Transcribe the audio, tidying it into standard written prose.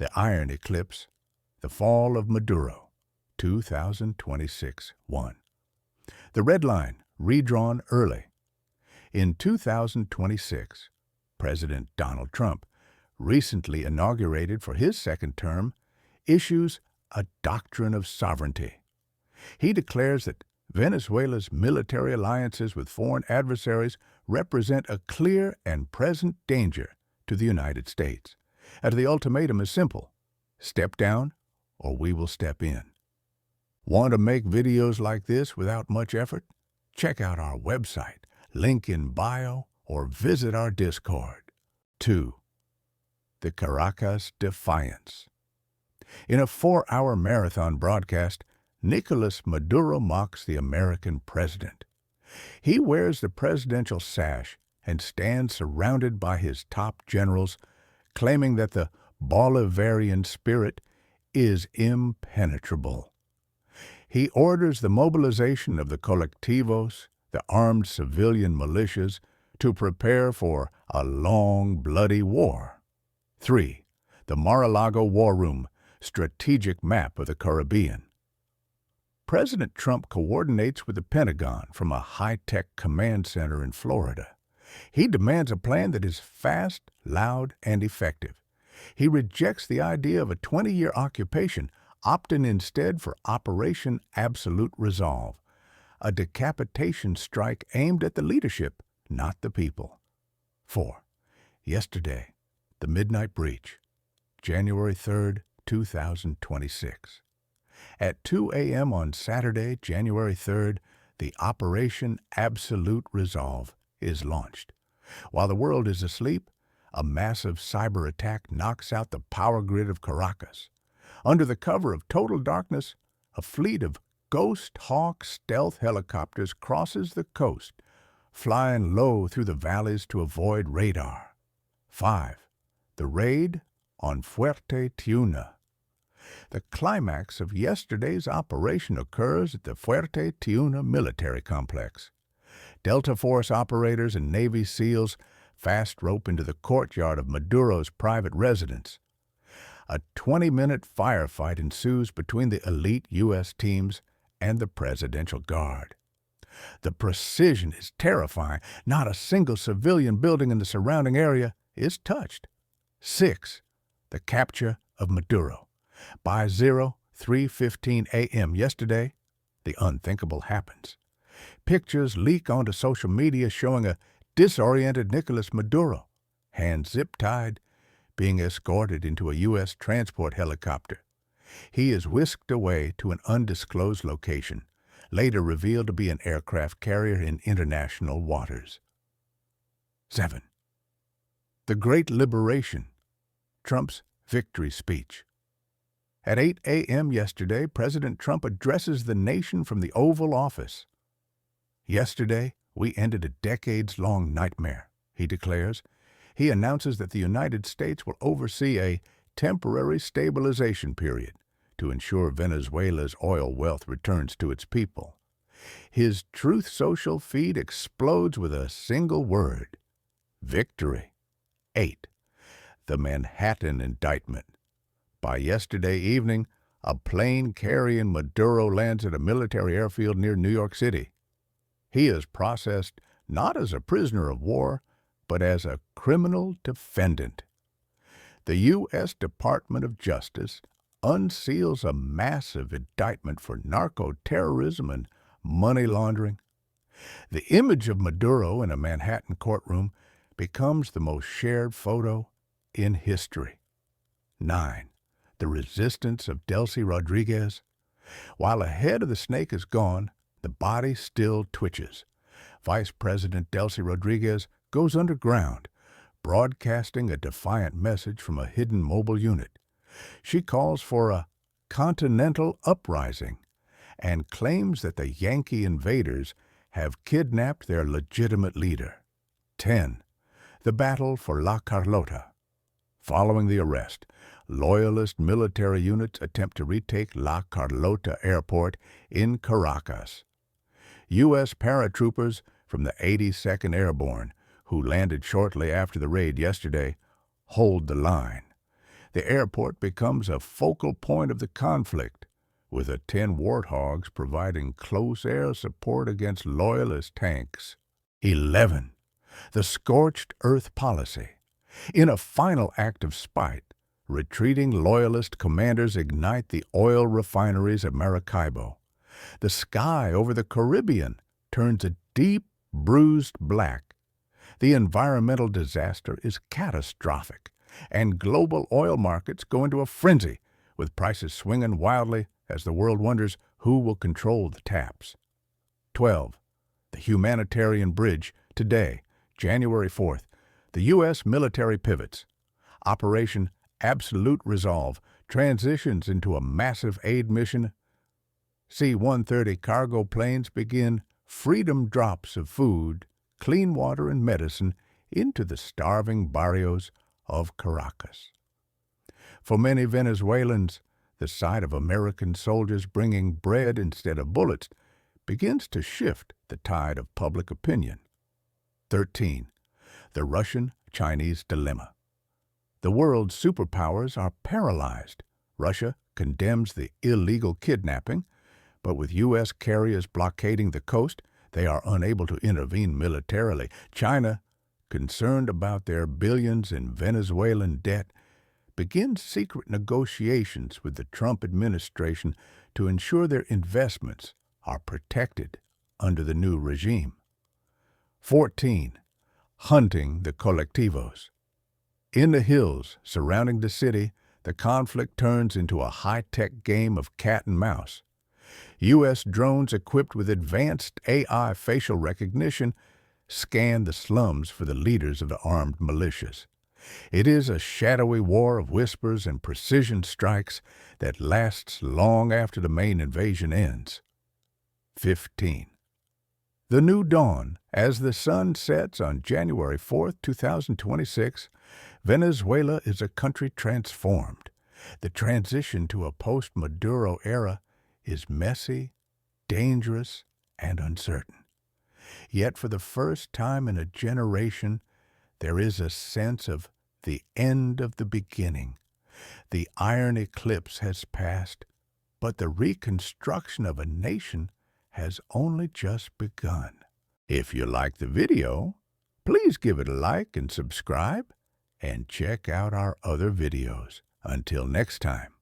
The Iron Eclipse, The Fall of Maduro, 2026 1. The red line, redrawn early. In 2026, President Donald Trump, recently inaugurated for his second term, issues a doctrine of sovereignty. He declares that Venezuela's military alliances with foreign adversaries represent a clear and present danger to the United States. And the ultimatum is simple: step down or we will step in. Want to make videos like this without much effort? Check out our website, link in bio, or visit our Discord. 2. The Caracas Defiance. In a 4-hour marathon broadcast, Nicolás Maduro mocks the American president. He wears the presidential sash and stands surrounded by his top generals, claiming that the Bolivarian spirit is impenetrable. He orders the mobilization of the colectivos, the armed civilian militias, to prepare for a long, bloody war. 3. The Mar-a-Lago War Room, strategic map of the Caribbean. President Trump coordinates with the Pentagon from a high-tech command center in Florida. He demands a plan that is fast, loud, and effective. He rejects the idea of a 20-year occupation, opting instead for OperationAbsoluteResolve, a decapitation strike aimed at the leadership, not the people. 4. Yesterday, the Midnight Breach, January 3, 2026. At 2 a.m. on Saturday, January 3rd, the Operation Absolute Resolve is launched. While the world is asleep, a massive cyber attack knocks out the power grid of Caracas. Under the cover of total darkness, a fleet of Ghost Hawk stealth helicopters crosses the coast, flying low through the valleys to avoid radar. 5. The raid on Fuerte Tiuna. The climax of yesterday's operation occurs at the Fuerte Tiuna military complex. Delta Force operators and Navy SEALs fast rope into the courtyard of Maduro's private residence. A 20-minute firefight ensues between the elite U.S. teams and the Presidential Guard. The precision is terrifying. Not a single civilian building in the surrounding area is touched. 6. The capture of Maduro. By 3:15 a.m. yesterday, the unthinkable happens. Pictures leak onto social media showing a disoriented Nicolás Maduro, hands zip-tied, being escorted into a U.S. transport helicopter. He is whisked away to an undisclosed location, later revealed to be an aircraft carrier in international waters. 7. The Great Liberation, Trump's victory speech. At 8 a.m. yesterday, President Trump addresses the nation from the Oval Office. Yesterday, we ended a decades-long nightmare, he declares. He announces that the United States will oversee a temporary stabilization period to ensure Venezuela's oil wealth returns to its people. His Truth Social feed explodes with a single word: victory. 8. The Manhattan Indictment. By yesterday evening, a plane carrying Maduro lands at a military airfield near New York City. He is processed not as a prisoner of war, but as a criminal defendant. The U.S. Department of Justice unseals a massive indictment for narco-terrorism and money laundering. The image of Maduro in a Manhattan courtroom becomes the most shared photo in history. 9. The resistance of Delcy Rodriguez. While a head of the snake is gone, the body still twitches. Vice President Delcy Rodriguez goes underground, broadcasting a defiant message from a hidden mobile unit. She calls for a continental uprising and claims that the Yankee invaders have kidnapped their legitimate leader. 10. The battle for La Carlota. Following the arrest, Loyalist military units attempt to retake La Carlota Airport in Caracas. U.S. paratroopers from the 82nd Airborne, who landed shortly after the raid yesterday, hold the line. The airport becomes a focal point of the conflict, with 10 warthogs providing close air support against loyalist tanks. 11. The scorched earth policy. In a final act of spite, retreating loyalist commanders ignite the oil refineries at Maracaibo. The sky over the Caribbean turns a deep, bruised black. The environmental disaster is catastrophic, and global oil markets go into a frenzy, with prices swinging wildly as the world wonders who will control the taps. 12. The humanitarian bridge. Today, January 4th, the U.S. military pivots. OperationAbsoluteResolve transitions into a massive aid mission. C-130 cargo planes begin freedom drops of food, clean water, and medicine into the starving barrios of Caracas. For many Venezuelans, the sight of American soldiers bringing bread instead of bullets begins to shift the tide of public opinion. 13. The Russian-Chinese dilemma. The world's superpowers are paralyzed. Russia condemns the illegal kidnapping, but with U.S. carriers blockading the coast, they are unable to intervene militarily. China, concerned about their billions in Venezuelan debt, begins secret negotiations with the Trump administration to ensure their investments are protected under the new regime. 14. Hunting the colectivos. In the hills surrounding the city, the conflict turns into a high-tech game of cat and mouse. U.S. drones equipped with advanced AI facial recognition scan the slums for the leaders of the armed militias. It is a shadowy war of whispers and precision strikes that lasts long after the main invasion ends. 15. The new dawn. As the sun sets on January 4th, 2026, Venezuela is a country transformed. The transition to a post-Maduro era is messy, dangerous, and uncertain. Yet for the first time in a generation, there is a sense of the end of the beginning. The iron eclipse has passed, but the reconstruction of a nation has only just begun. If you like the video, please give it a like and subscribe, and check out our other videos. Until next time.